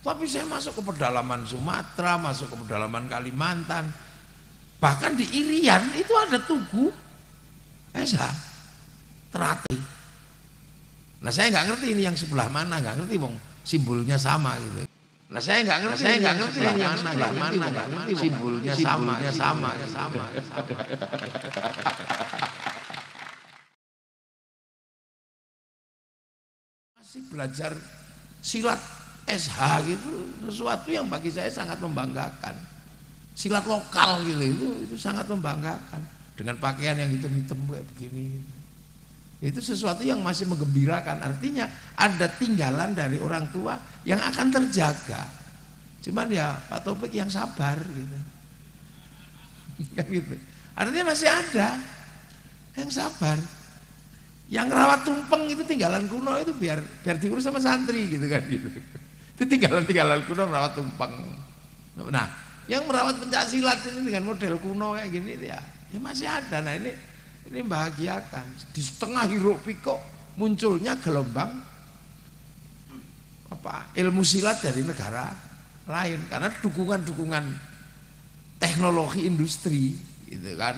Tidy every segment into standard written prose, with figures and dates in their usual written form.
Tapi saya masuk ke pedalaman Sumatera, masuk ke pedalaman Kalimantan, bahkan di Irian itu ada tugu SH Teratai. Nah saya nggak ngerti ini yang sebelah mana, nggak ngerti bang, simbolnya sama gitu. Nah saya nggak ngerti ini yang sebelah mana, nggak ngerti simbolnya sama. Masih belajar silat SH gitu, sesuatu yang bagi saya sangat membanggakan. Silat lokal gitu itu sangat membanggakan. Dengan pakaian yang hitam-hitam kayak begini. Itu sesuatu yang masih menggembirakan. Artinya ada tinggalan dari orang tua yang akan terjaga. Cuman ya Pak Taufik yang sabar gitu. Gitu. Artinya masih ada yang sabar. Yang rawat tumpeng itu tinggalan kuno itu biar diurus sama santri gitu kan gitu. Itu tinggalan kuno merawat tumpeng. Nah, yang merawat pencaksilat ini dengan model kuno kayak gini ya masih ada. Nah ini membahagiakan. Di setengah hiruk pikuk munculnya gelombang ilmu silat dari negara lain karena dukungan teknologi industri gitu kan.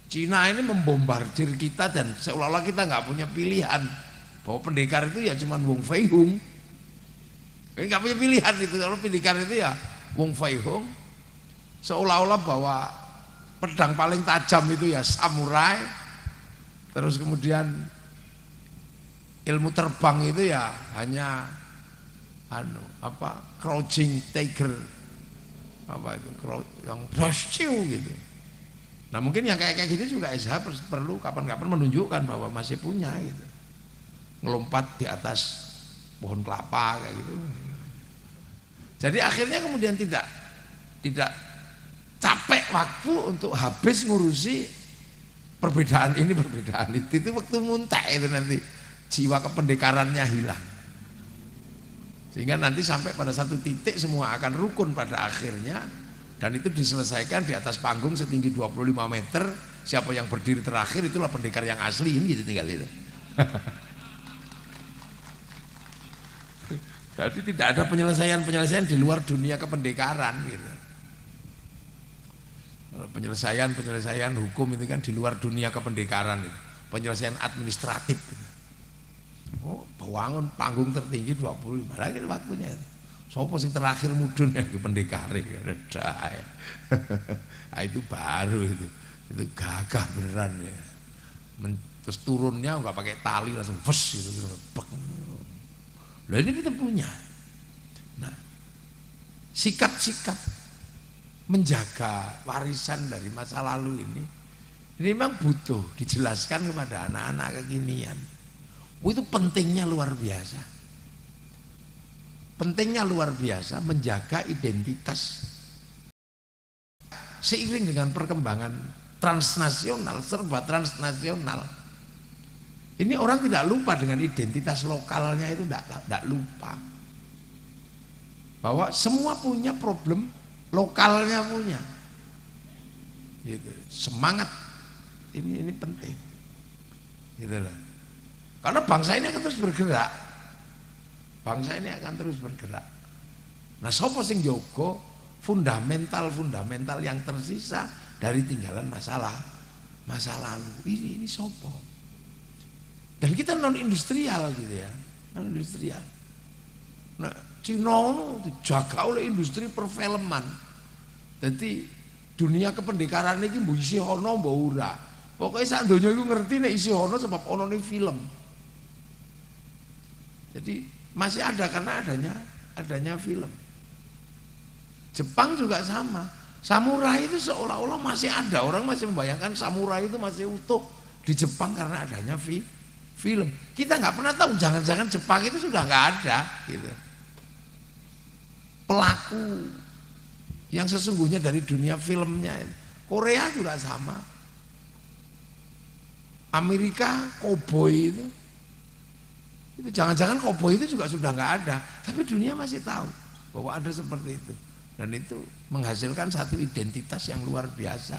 Cina ini membombardir kita dan seolah-olah kita nggak punya pilihan bahwa pendekar itu ya cuma Wong Fei Hung. Nggak punya pilihan itu, kalau pendekar itu ya Wong Fei Hung. Seolah-olah bahwa pedang paling tajam itu ya samurai. Terus kemudian ilmu terbang itu ya hanya crouching tiger, yang bosciu gitu. Nah mungkin yang kayak gitu juga SH perlu kapan-kapan menunjukkan bahwa masih punya gitu. Ngelompat di atas pohon kelapa kayak gitu. Jadi akhirnya kemudian tidak capek waktu untuk habis ngurusi perbedaan ini perbedaan itu waktu muntah itu nanti jiwa kependekarannya hilang. Sehingga nanti sampai pada satu titik semua akan rukun pada akhirnya. Dan itu diselesaikan di atas panggung setinggi 25 meter. Siapa yang berdiri terakhir itulah pendekar yang asli ini gitu tinggal itu. Jadi tidak ada penyelesaian di luar dunia kependekaran gitu. Penyelesaian hukum itu kan di luar dunia kependekaran itu. Penyelesaian administratif gitu. Oh, bangun panggung tertinggi 25 lagi waktunya itu. Sopo sing terakhir mudun yang pendekar nah, itu baru itu gagah beneran ya. Terus turunnya nggak pakai tali langsung bes gitu. Lah ini kita punya. Nah, sikap-sikap menjaga warisan dari masa lalu ini memang butuh dijelaskan kepada anak-anak kekinian. Itu pentingnya luar biasa. Pentingnya luar biasa menjaga identitas seiring dengan perkembangan transnasional, serba transnasional. Ini orang tidak lupa dengan identitas lokalnya itu tidak lupa. Bahwa semua punya problem lokalnya punya. Gitu. Semangat ini penting. Gitu loh. Karena bangsa ini akan terus bergerak. Bangsa ini akan terus bergerak. Nah, sapa sing jaga fundamental yang tersisa dari tinggalan masa lalu. Ini sapa? Dan kita non industrial gitu ya, non industrial. Nah, Cina itu dijaga oleh industri perfilman. Jadi dunia kependekaran ini mbok isi ono mbok ora. Pokoke sak donya iku ngerti nek isi ono sebab ono ning film. Jadi masih ada karena adanya film. Jepang juga sama. Samurai itu seolah-olah masih ada. Orang masih membayangkan samurai itu masih utuh di Jepang karena adanya film. Kita nggak pernah tahu jangan-jangan Jepang itu sudah nggak ada gitu. Pelaku yang sesungguhnya dari dunia filmnya. Korea juga sama. Amerika koboi itu jangan-jangan koboi itu juga sudah nggak ada, tapi dunia masih tahu bahwa ada seperti itu, dan itu menghasilkan satu identitas yang luar biasa,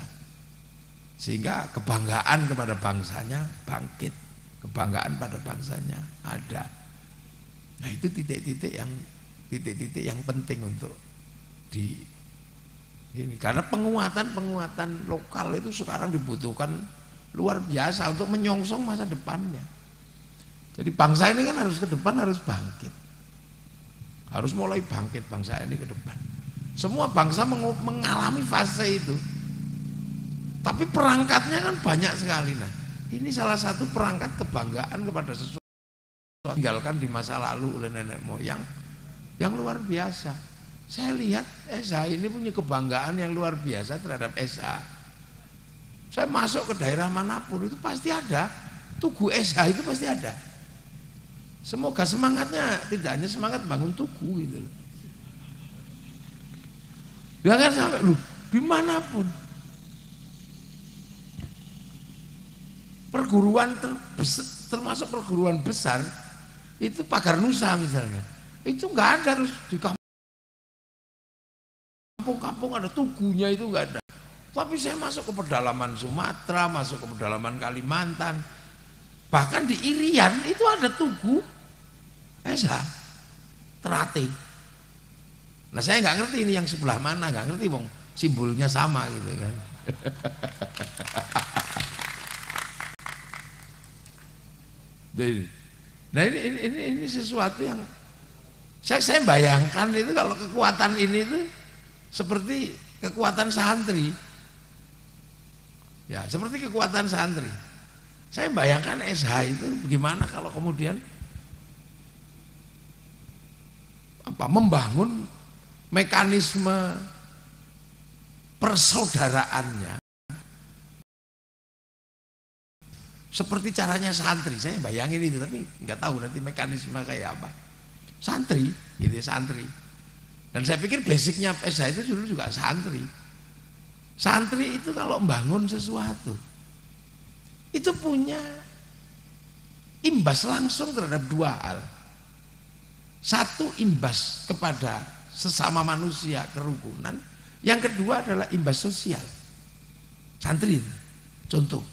sehingga kebanggaan kepada bangsanya bangkit, kebanggaan pada bangsanya ada. Nah itu titik-titik yang titik-titik yang penting untuk di ini. Karena penguatan lokal itu sekarang dibutuhkan luar biasa untuk menyongsong masa depannya. Jadi bangsa ini kan harus ke depan, harus bangkit. Harus mulai bangkit bangsa ini ke depan. Semua bangsa mengalami fase itu. Tapi perangkatnya kan banyak sekali. Nah, ini salah satu perangkat kebanggaan kepada sesuatu yang tinggalkan di masa lalu oleh nenek moyang yang luar biasa. Saya lihat SH ini punya kebanggaan yang luar biasa terhadap SH. Saya masuk ke daerah manapun itu pasti ada tugu SH, itu pasti ada. Semoga semangatnya tidak hanya semangat bangun tugu gitu. Jangan sampai lu dimanapun perguruan termasuk perguruan besar itu Pagar Nusa misalnya, itu nggak ada, harus di kampung-kampung ada tugunya, itu nggak ada. Tapi saya masuk ke pedalaman Sumatera, masuk ke pedalaman Kalimantan, bahkan di Irian itu ada tugu Esa Terate. Nah saya nggak ngerti ini yang sebelah mana, nggak ngerti bang, simbolnya sama gitu kan. Nah ini sesuatu yang saya bayangkan itu, kalau kekuatan ini itu seperti kekuatan santri. Ya, seperti kekuatan santri. Saya bayangkan SH itu bagaimana kalau kemudian membangun mekanisme persaudaraannya seperti caranya santri. Saya bayangin itu, tapi nggak tahu nanti mekanisme kayak apa. Santri, gitu ya, santri. Dan saya pikir basicnya SH itu dulu juga santri. Santri itu kalau membangun sesuatu, itu punya imbas langsung terhadap dua hal. Satu, imbas kepada sesama manusia, kerukunan. Yang kedua adalah imbas sosial. Santri, contoh.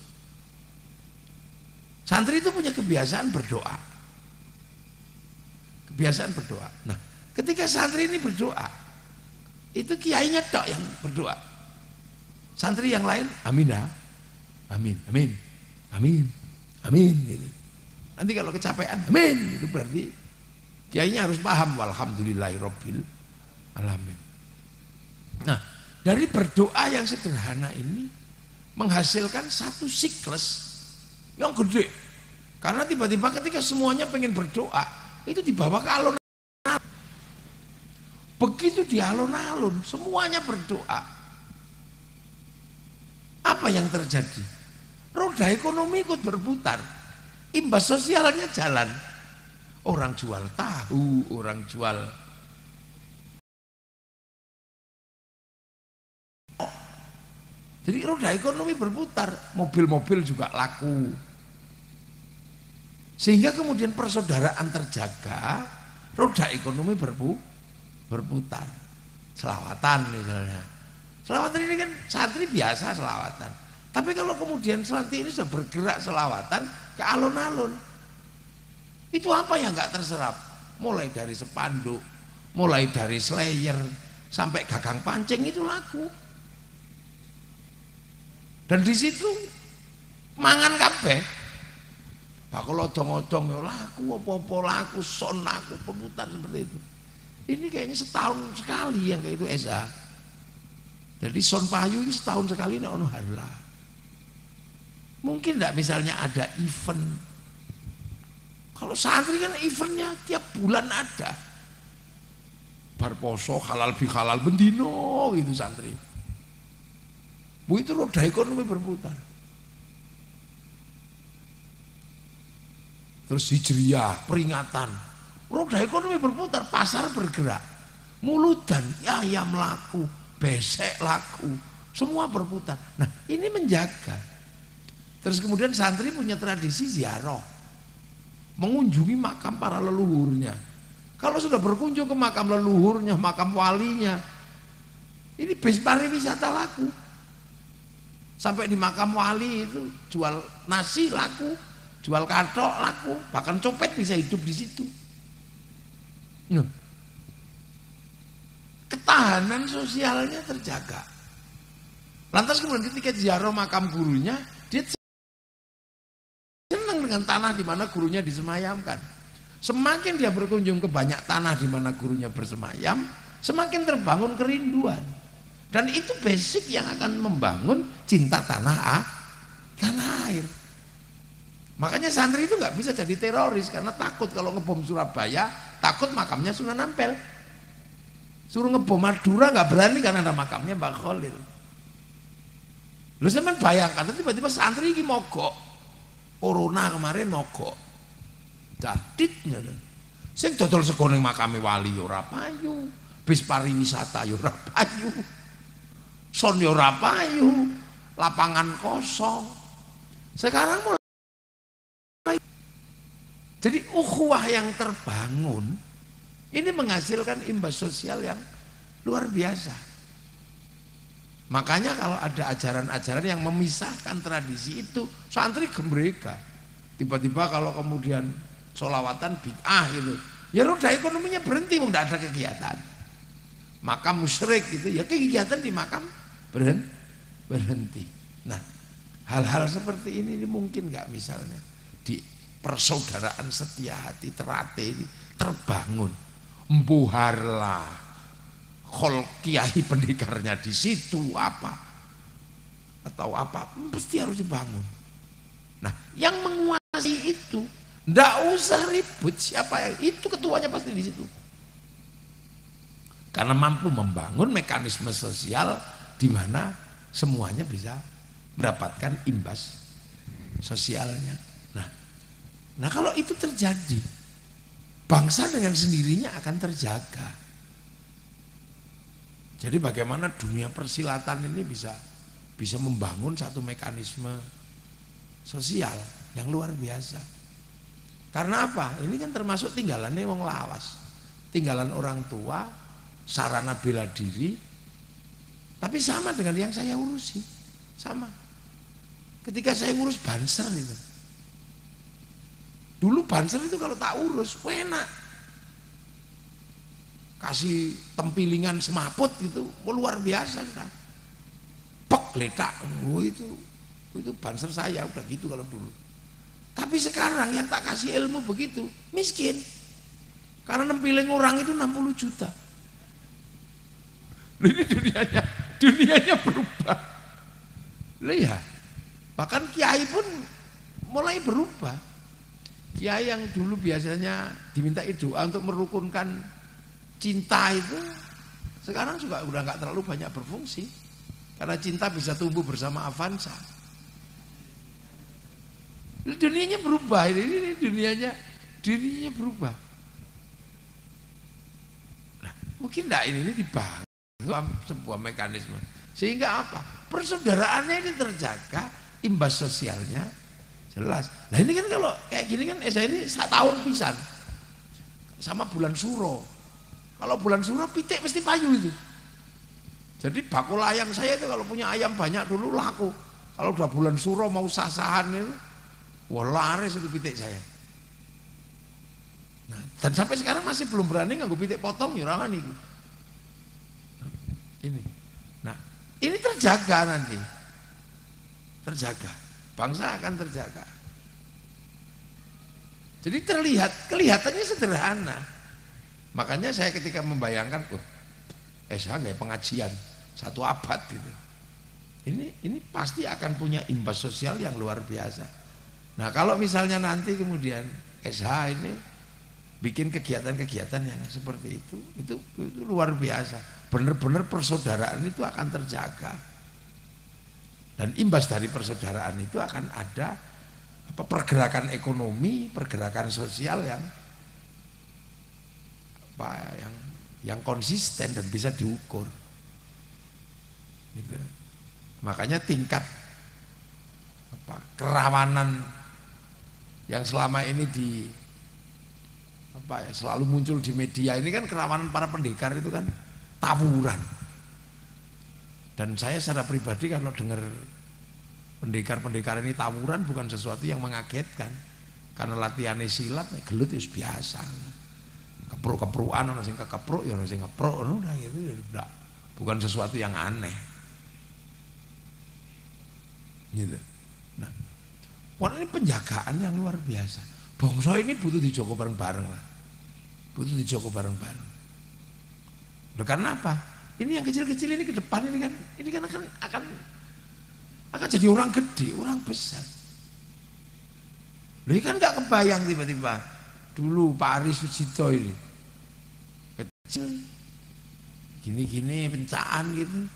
Santri itu punya kebiasaan berdoa. Kebiasaan berdoa. Nah, ketika santri ini berdoa, itu kiainya tok yang berdoa. Santri yang lain, amin ya, amin, amin, amin, amin. Gitu. Nanti kalau kecapean, amin, itu berarti kiainya harus paham, walhamdulillahirabbil alamin. Nah, dari berdoa yang sederhana ini menghasilkan satu siklus yang gede. Karena tiba-tiba ketika semuanya pengen berdoa, itu dibawa ke alun-alun. Begitu di alun-alun, semuanya berdoa. Apa yang terjadi? Roda ekonomi ikut berputar. Imbas sosialnya jalan. Orang jual tahu, orang jual jadi roda ekonomi berputar, mobil-mobil juga laku. Sehingga kemudian persaudaraan terjaga, roda ekonomi berputar. Selawatan misalnya. Selawatan ini kan santri biasa selawatan. Tapi kalau kemudian santri ini sudah bergerak selawatan ke alun-alun, itu apa yang nggak terserap? Mulai dari spanduk, mulai dari slayer, sampai gagang pancing itu laku. Dan di situ mangan kabeh. Bakal odong-odong ya laku, apa-apa laku, son laku, pemutar seperti itu. Ini kayaknya setahun sekali yang kayak itu Esa. Jadi son payu ini setahun sekali ini ono harla. Mungkin enggak misalnya ada event. Kalau santri kan eventnya tiap bulan ada. Bar poso halal bihalal bendino gitu santri. Bu itu roda ekonomi berputar. Terus hijriyah, peringatan. Roda ekonomi berputar, pasar bergerak. Muludan, ayam laku, besek laku, semua berputar. Nah, ini menjaga. Terus kemudian santri punya tradisi ziarah. Mengunjungi makam para leluhurnya. Kalau sudah berkunjung ke makam leluhurnya, makam walinya, ini pariwisata laku. Sampai di makam wali itu jual nasi laku, jual kathok laku, bahkan copet bisa hidup di situ. ketahanan sosialnya terjaga. Lantas kemudian ketika ziarah makam gurunya, dia senang dengan tanah di mana gurunya disemayamkan. Semakin dia berkunjung ke banyak tanah di mana gurunya bersemayam, semakin terbangun kerinduan. Dan itu basic yang akan membangun cinta tanah air. Makanya santri itu nggak bisa jadi teroris karena takut kalau ngebom Surabaya, takut makamnya Sunan Ampel. Suruh ngebom Madura nggak berani karena ada makamnya Mbak Khalil. Lu sampean bayangkan tiba-tiba santri ini mogok. Corona kemarin mogok. Jaditnya. Sing dodol sego ning makame wali ya ora payu. Bis pariwisata ya ora payu. Son ya ora payu. Lapangan kosong. Sekarang mulai. Jadi ukhuwah yang terbangun ini menghasilkan imbas sosial yang luar biasa. Makanya kalau ada ajaran-ajaran yang memisahkan tradisi itu, santri gembreka. Tiba-tiba kalau kemudian sholawatan bid'ah gitu, ya roda ekonominya berhenti, tidak ada kegiatan. Makam musyrik gitu, ya kegiatan di makam berhenti. Nah, hal-hal seperti ini mungkin nggak misalnya di persaudaraan setia hati Terate ini terbangun, embuharlah. Kiai pendekarnya di situ apa atau apa pasti harus dibangun. Nah, yang menguasai itu ndak usah ribut siapa yang itu, ketuanya pasti di situ. Karena mampu membangun mekanisme sosial di mana semuanya bisa mendapatkan imbas sosialnya. Nah kalau itu terjadi, bangsa dengan sendirinya akan terjaga. Jadi bagaimana dunia persilatan ini bisa membangun satu mekanisme sosial yang luar biasa. Karena apa? Ini kan termasuk tinggalannya wong lawas. Tinggalan orang tua, sarana bela diri. Tapi sama dengan yang saya urusi. Sama. Ketika saya urus banser itu. Dulu banser itu kalau tak urus, enak. Kasih tempilingan semaput gitu, luar biasa kan. Pek letak, itu banser saya udah gitu kalau dulu. Tapi sekarang yang tak kasih ilmu begitu, miskin. Karena nempiling orang itu 60 juta. Ini dunianya berubah. Lihat, bahkan kiai pun mulai berubah. Kiai yang dulu biasanya diminta doa untuk merukunkan cinta itu sekarang juga udah nggak terlalu banyak berfungsi karena cinta bisa tumbuh bersama Avanza. Dunianya berubah, ini dunianya berubah. Nah, mungkin enggak ini dibangun sebuah mekanisme sehingga apa? Persaudaraannya ini terjaga, imbas sosialnya jelas. Nah ini kan kalau kayak gini kan saya ini 1 tahun pisan sama bulan Suro. Kalau bulan Suro pitik mesti payu itu. Jadi bakul ayam saya itu kalau punya ayam banyak dulu laku. Kalau udah bulan Suro mau sah-sahan itu, wah laris itu pitik saya. Nah, dan sampai sekarang masih belum berani nganggo pitik potong ya ora niku. Ini. Nah, ini terjaga nanti. Terjaga. Bangsa akan terjaga. Jadi kelihatannya sederhana. Makanya saya ketika membayangkan, SH nggak pengajian 1 abad gitu. Ini pasti akan punya imbas sosial yang luar biasa. Nah kalau misalnya nanti kemudian SH ini bikin kegiatan-kegiatan yang seperti itu luar biasa. Benar-benar persaudaraan itu akan terjaga. Dan imbas dari persaudaraan itu akan ada pergerakan ekonomi, pergerakan sosial yang konsisten dan bisa diukur. Gitu. Makanya tingkat kerawanan yang selama ini selalu muncul di media ini kan kerawanan para pendekar itu kan tawuran. Dan saya secara pribadi kalau dengar pendekar-pendekar ini tawuran bukan sesuatu yang mengagetkan. Karena latihannya silat, gelut itu biasa. kepruk-keprukan, ono sing kekepruk, ya ono sing ngepruk, udah gitu ya udah. Bukan sesuatu yang aneh. Gitu. Nah, ini penjagaan yang luar biasa. Bangsa ini butuh dijogo bareng-bareng lah. Butuh dijogo bareng-bareng. Loh, karena apa? Ini yang kecil-kecil ini ke depan ini kan akan jadi orang gede, orang besar. Loh, ini kan nggak kebayang tiba-tiba. Dulu Pak Aris Sucito ini kecil, gini-gini pencaan gitu.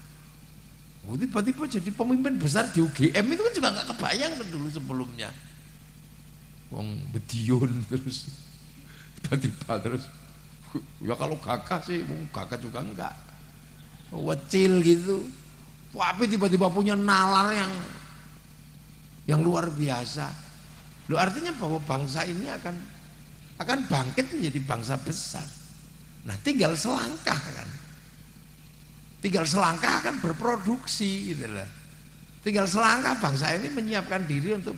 Oh, tiba-tiba jadi pemimpin besar di UGM itu kan juga nggak kebayang dulu sebelumnya. Wong Bedion terus tiba-tiba terus ya kalau gagah sih, gagah juga enggak. Wecil gitu. Tapi tiba-tiba punya nalar yang luar biasa. Loh, artinya bahwa bangsa ini akan bangkit menjadi bangsa besar. Nah, tinggal selangkah kan. Tinggal selangkah akan berproduksi gitu lah. Tinggal selangkah bangsa ini menyiapkan diri untuk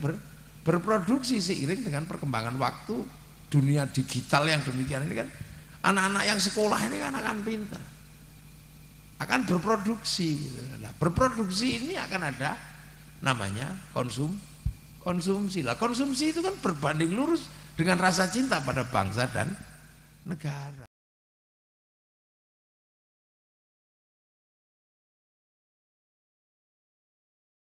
berproduksi seiring dengan perkembangan waktu, dunia digital yang demikian ini kan. Anak-anak yang sekolah ini kan akan pintar, akan berproduksi gitu. Nah, berproduksi ini akan ada namanya konsumsi lah. Konsumsi itu kan berbanding lurus dengan rasa cinta pada bangsa dan negara.